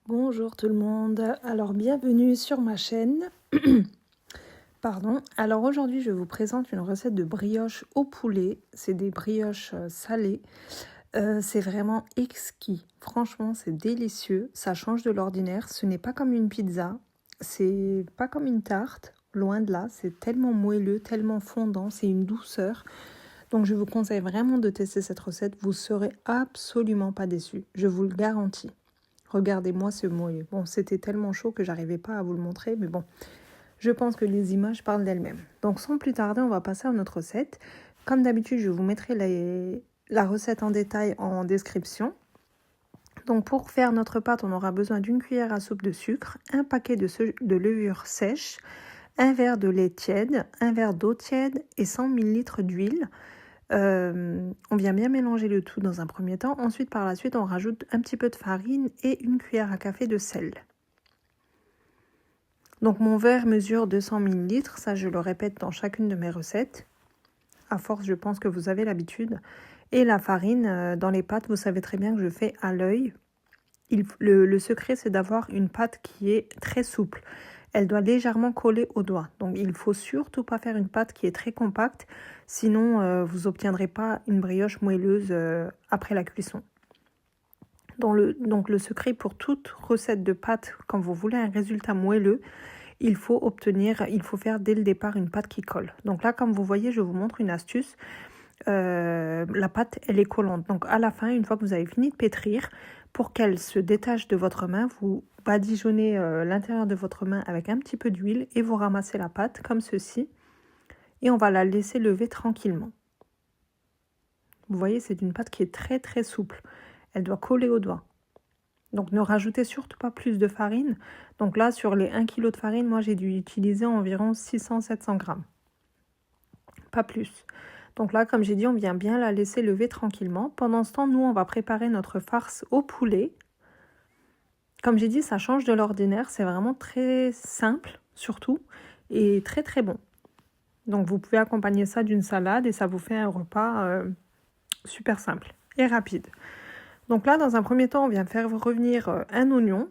Bonjour tout le monde, alors bienvenue sur ma chaîne. Pardon. Alors aujourd'hui je vous présente une recette de brioche au poulet. C'est des brioches salées. C'est vraiment exquis. Franchement c'est délicieux. Ça change de l'ordinaire. Ce n'est pas comme une pizza. C'est pas comme une tarte. Loin de là. C'est tellement moelleux, tellement fondant. C'est une douceur. Donc je vous conseille vraiment de tester cette recette. Vous ne serez absolument pas déçus. Je vous le garantis. Regardez-moi ce moelleux. Bon, c'était tellement chaud que j'arrivais pas à vous le montrer, mais bon, je pense que les images parlent d'elles-mêmes. Donc sans plus tarder, on va passer à notre recette. Comme d'habitude, je vous mettrai la recette en détail en description. Donc pour faire notre pâte, on aura besoin d'une cuillère à soupe de sucre, un paquet de levure sèche, un verre de lait tiède, un verre d'eau tiède et 100 ml d'huile. On vient bien mélanger le tout dans un premier temps. Ensuite, par la suite, on rajoute un petit peu de farine et une cuillère à café de sel. Donc mon verre mesure 200 ml, ça je le répète dans chacune de mes recettes. À force, je pense que vous avez l'habitude. Et la farine, dans les pâtes, vous savez très bien que je fais à l'œil. Le secret, c'est d'avoir une pâte qui est très souple. Elle doit légèrement coller au doigt. Donc il ne faut surtout pas faire une pâte qui est très compacte, sinon vous n'obtiendrez pas une brioche moelleuse après la cuisson. Donc le secret pour toute recette de pâte, quand vous voulez un résultat moelleux, il faut faire dès le départ une pâte qui colle. Donc là, comme vous voyez, je vous montre une astuce. La pâte, elle est collante. Donc à la fin, une fois que vous avez fini de pétrir, pour qu'elle se détache de votre main, vous badigeonnez l'intérieur de votre main avec un petit peu d'huile et vous ramassez la pâte comme ceci. Et on va la laisser lever tranquillement. Vous voyez, c'est une pâte qui est très très souple. Elle doit coller au doigt. Donc ne rajoutez surtout pas plus de farine. Donc là, sur les 1 kg de farine, moi j'ai dû utiliser environ 600-700 grammes. Pas plus. Donc là, comme j'ai dit, on vient bien la laisser lever tranquillement. Pendant ce temps, nous, on va préparer notre farce au poulet. Comme j'ai dit, ça change de l'ordinaire. C'est vraiment très simple, surtout, et très très bon. Donc vous pouvez accompagner ça d'une salade et ça vous fait un repas super simple et rapide. Donc là, dans un premier temps, on vient faire revenir un oignon.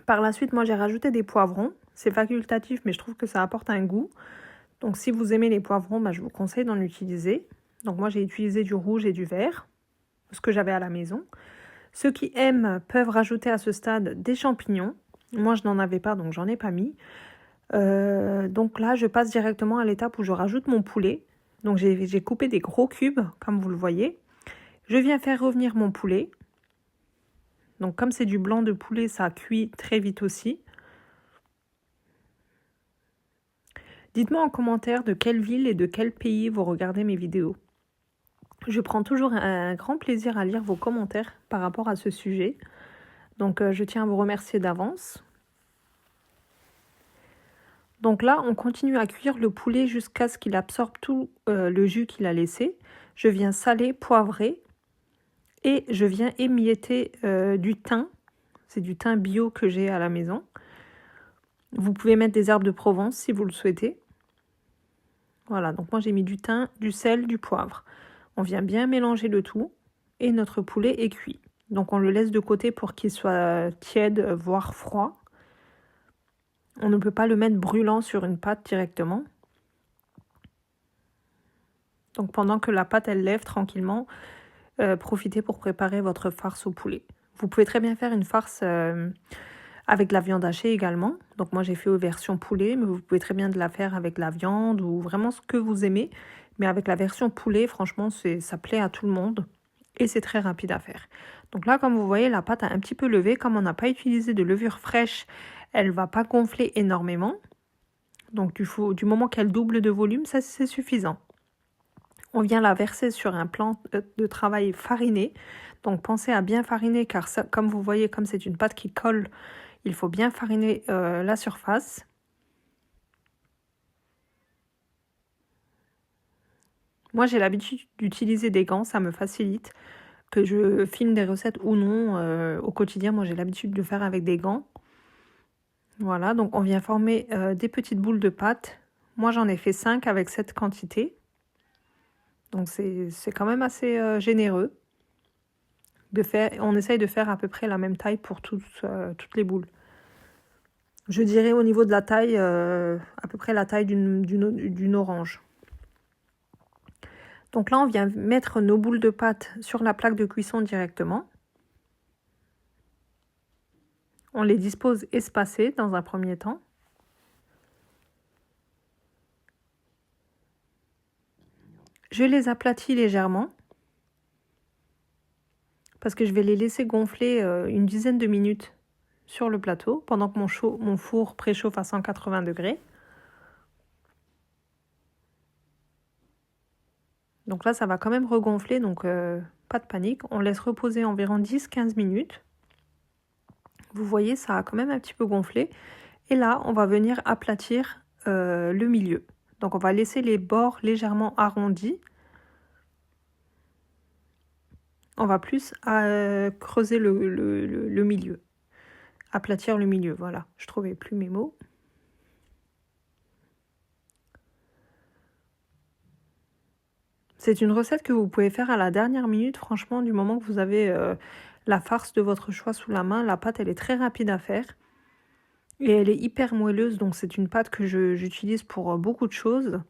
Par la suite, moi, j'ai rajouté des poivrons. C'est facultatif, mais je trouve que ça apporte un goût. Donc si vous aimez les poivrons, je vous conseille d'en utiliser. Donc moi j'ai utilisé du rouge et du vert, ce que j'avais à la maison. Ceux qui aiment peuvent rajouter à ce stade des champignons. Moi je n'en avais pas, donc j'en ai pas mis. Donc là je passe directement à l'étape où je rajoute mon poulet. Donc j'ai coupé des gros cubes, comme vous le voyez. Je viens faire revenir mon poulet. Donc comme c'est du blanc de poulet, ça cuit très vite aussi. Dites-moi en commentaire de quelle ville et de quel pays vous regardez mes vidéos. Je prends toujours un grand plaisir à lire vos commentaires par rapport à ce sujet. Donc je tiens à vous remercier d'avance. Donc là, on continue à cuire le poulet jusqu'à ce qu'il absorbe tout le jus qu'il a laissé. Je viens saler, poivrer et je viens émietter du thym. C'est du thym bio que j'ai à la maison. Vous pouvez mettre des herbes de Provence si vous le souhaitez. Voilà, donc moi j'ai mis du thym, du sel, du poivre. On vient bien mélanger le tout et notre poulet est cuit. Donc on le laisse de côté pour qu'il soit tiède, voire froid. On ne peut pas le mettre brûlant sur une pâte directement. Donc pendant que la pâte elle lève tranquillement, profitez pour préparer votre farce au poulet. Vous pouvez très bien faire une farce avec la viande hachée également. Donc moi j'ai fait aux versions poulet, mais vous pouvez très bien la faire avec la viande ou vraiment ce que vous aimez. Mais avec la version poulet, franchement, ça plaît à tout le monde et c'est très rapide à faire. Donc là, comme vous voyez, la pâte a un petit peu levé. Comme on n'a pas utilisé de levure fraîche, elle ne va pas gonfler énormément. Donc du moment qu'elle double de volume, ça c'est suffisant. On vient la verser sur un plan de travail fariné. Donc pensez à bien fariner car ça, comme vous voyez, comme c'est une pâte qui colle, il faut bien fariner la surface. Moi, j'ai l'habitude d'utiliser des gants, ça me facilite. Que je filme des recettes ou non, au quotidien, moi j'ai l'habitude de faire avec des gants. Voilà, donc on vient former des petites boules de pâte. Moi, j'en ai fait 5 avec cette quantité. Donc c'est quand même assez généreux. On essaye de faire à peu près la même taille pour toutes les boules. Je dirais au niveau de la taille, à peu près la taille d'une orange. Donc là, on vient mettre nos boules de pâte sur la plaque de cuisson directement. On les dispose espacées dans un premier temps. Je les aplatis légèrement parce que je vais les laisser gonfler une dizaine de minutes sur le plateau pendant que mon four préchauffe à 180 degrés. Donc là, ça va quand même regonfler, donc pas de panique. On laisse reposer environ 10-15 minutes. Vous voyez, ça a quand même un petit peu gonflé. Et là, on va venir aplatir le milieu. Donc on va laisser les bords légèrement arrondis. On va plus creuser le milieu. Aplatir le milieu, voilà. Je trouvais plus mes mots. C'est une recette que vous pouvez faire à la dernière minute. Franchement, du moment que vous avez la farce de votre choix sous la main, la pâte, elle est très rapide à faire. Et elle est hyper moelleuse, donc c'est une pâte que j'utilise pour beaucoup de choses.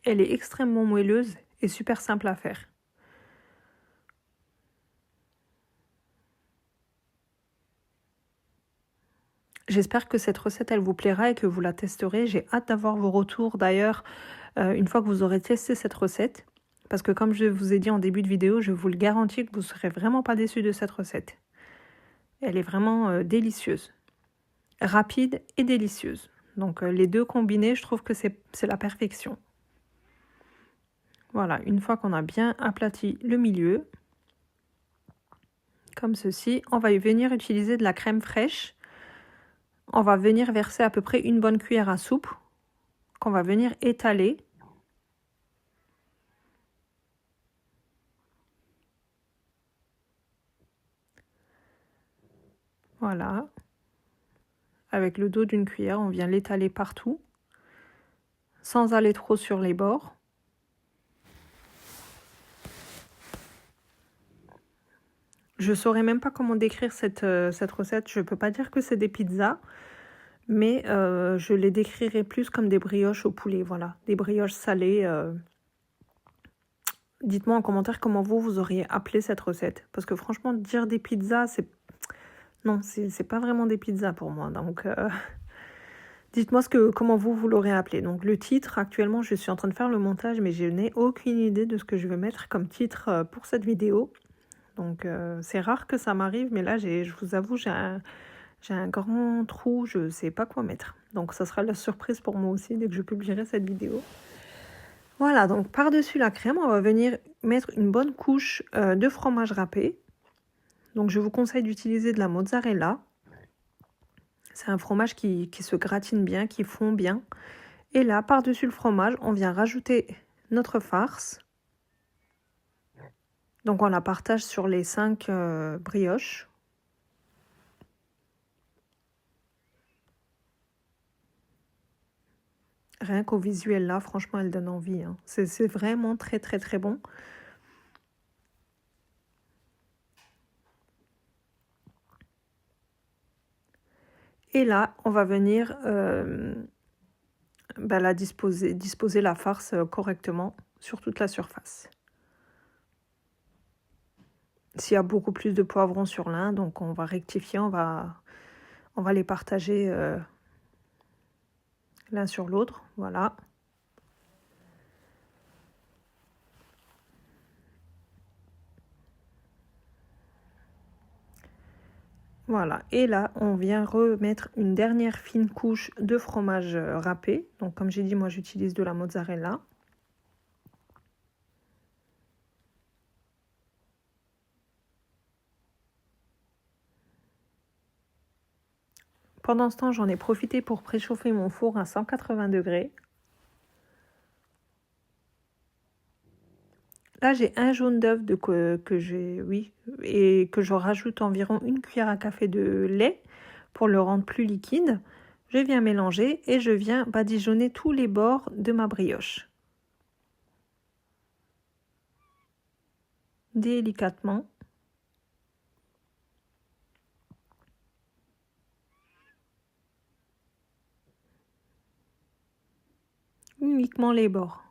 Elle est extrêmement moelleuse et super simple à faire. J'espère que cette recette, elle vous plaira et que vous la testerez. J'ai hâte d'avoir vos retours d'ailleurs une fois que vous aurez testé cette recette. Parce que comme je vous ai dit en début de vidéo, je vous le garantis que vous ne serez vraiment pas déçus de cette recette. Elle est vraiment délicieuse. Rapide et délicieuse. Donc les deux combinés, je trouve que c'est la perfection. Voilà, une fois qu'on a bien aplati le milieu, comme ceci, on va venir utiliser de la crème fraîche. On va venir verser à peu près une bonne cuillère à soupe qu'on va venir étaler. Voilà. Avec le dos d'une cuillère, on vient l'étaler partout, sans aller trop sur les bords. Je ne saurais même pas comment décrire cette recette. Je ne peux pas dire que c'est des pizzas, mais je les décrirais plus comme des brioches au poulet. Voilà, des brioches salées. Dites-moi en commentaire comment vous auriez appelé cette recette. Parce que franchement, dire des pizzas, c'est... Non, c'est pas vraiment des pizzas pour moi. Donc, dites-moi comment vous l'aurez appelé. Donc, le titre, actuellement, je suis en train de faire le montage, mais je n'ai aucune idée de ce que je vais mettre comme titre pour cette vidéo. Donc, c'est rare que ça m'arrive, mais là, je vous avoue, j'ai un grand trou, je ne sais pas quoi mettre. Donc, ça sera la surprise pour moi aussi dès que je publierai cette vidéo. Voilà, donc par-dessus la crème, on va venir mettre une bonne couche de fromage râpé. Donc, je vous conseille d'utiliser de la mozzarella. C'est un fromage qui se gratine bien, qui fond bien. Et là, par-dessus le fromage, on vient rajouter notre farce. Donc, on la partage sur les 5 brioches. Rien qu'au visuel là, franchement, elle donne envie. Hein. C'est vraiment très, très, très bon. Et là, on va venir disposer la farce correctement sur toute la surface. S'il y a beaucoup plus de poivrons sur l'un, donc on va rectifier, on va les partager l'un sur l'autre, voilà. Voilà, et là, on vient remettre une dernière fine couche de fromage râpé. Donc, comme j'ai dit, moi, j'utilise de la mozzarella. Pendant ce temps, j'en ai profité pour préchauffer mon four à 180 degrés. Là, j'ai un jaune d'œuf que je rajoute environ une cuillère à café de lait pour le rendre plus liquide. Je viens mélanger et je viens badigeonner tous les bords de ma brioche. délicatement. Uniquement les bords.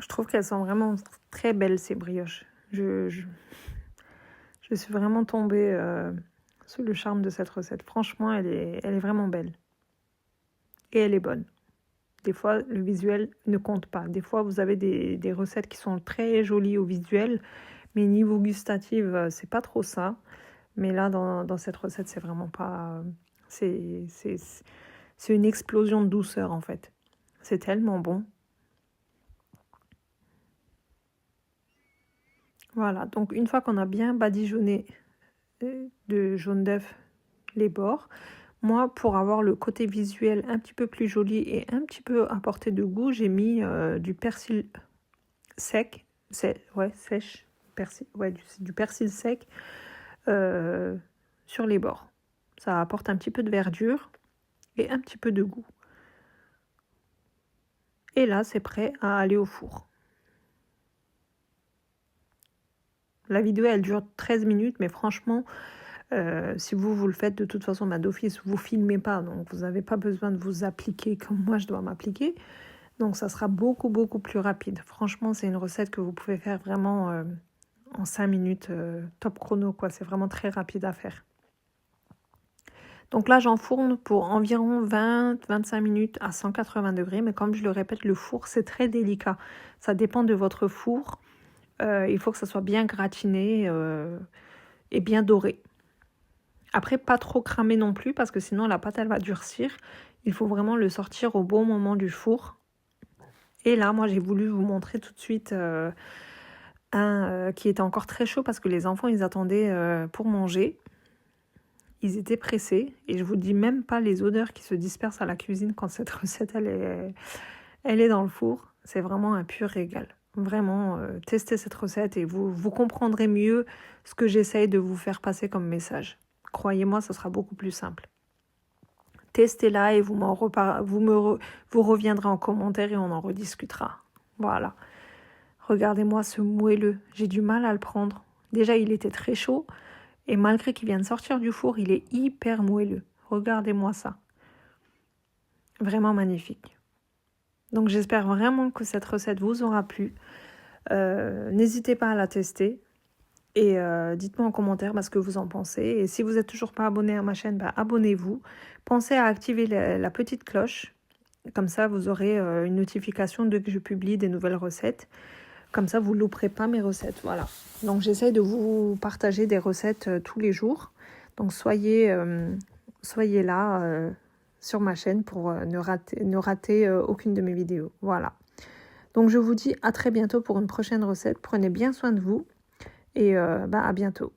Je trouve qu'elles sont vraiment très belles, ces brioches. Je suis vraiment tombée sur le charme de cette recette. Franchement, elle est vraiment belle. Et elle est bonne. Des fois, le visuel ne compte pas. Des fois, vous avez des recettes qui sont très jolies au visuel, mais niveau gustatif, c'est pas trop ça. Mais là, dans cette recette, c'est vraiment pas... C'est une explosion de douceur, en fait. C'est tellement bon. Voilà, donc une fois qu'on a bien badigeonné de jaune d'œuf les bords, moi, pour avoir le côté visuel un petit peu plus joli et un petit peu apporté de goût, j'ai mis du persil sec, sèche, du persil sec sur les bords. Ça apporte un petit peu de verdure et un petit peu de goût. Et là, c'est prêt à aller au four. La vidéo, elle dure 13 minutes, mais franchement, si vous le faites de toute façon, d'office, vous ne filmez pas, donc vous n'avez pas besoin de vous appliquer comme moi je dois m'appliquer. Donc ça sera beaucoup, beaucoup plus rapide. Franchement, c'est une recette que vous pouvez faire vraiment en 5 minutes, top chrono, quoi. C'est vraiment très rapide à faire. Donc là, j'enfourne pour environ 20-25 minutes à 180 degrés. Mais comme je le répète, le four, c'est très délicat. Ça dépend de votre four. Il faut que ça soit bien gratiné et bien doré. Après, pas trop cramé non plus, parce que sinon la pâte, elle va durcir. Il faut vraiment le sortir au bon moment du four. Et là, moi, j'ai voulu vous montrer tout de suite un qui était encore très chaud, parce que les enfants, ils attendaient pour manger. Ils étaient pressés. Et je vous dis même pas les odeurs qui se dispersent à la cuisine quand cette recette, elle est dans le four. C'est vraiment un pur régal. Vraiment, testez cette recette et vous comprendrez mieux ce que j'essaye de vous faire passer comme message. Croyez-moi, ce sera beaucoup plus simple. Testez-la et vous reviendrez en commentaire et on en rediscutera. Voilà. Regardez-moi ce moelleux. J'ai du mal à le prendre. Déjà, il était très chaud. Et malgré qu'il vient de sortir du four, il est hyper moelleux. Regardez-moi ça. Vraiment magnifique. Donc j'espère vraiment que cette recette vous aura plu. N'hésitez pas à la tester. Et dites-moi en commentaire ce que vous en pensez. Et si vous n'êtes toujours pas abonné à ma chaîne, abonnez-vous. Pensez à activer la petite cloche. Comme ça, vous aurez une notification dès que je publie des nouvelles recettes. Comme ça, vous ne louperez pas mes recettes. Voilà. Donc, j'essaie de vous partager des recettes tous les jours. Donc, soyez là sur ma chaîne pour ne rater aucune de mes vidéos. Voilà. Donc, je vous dis à très bientôt pour une prochaine recette. Prenez bien soin de vous et à bientôt.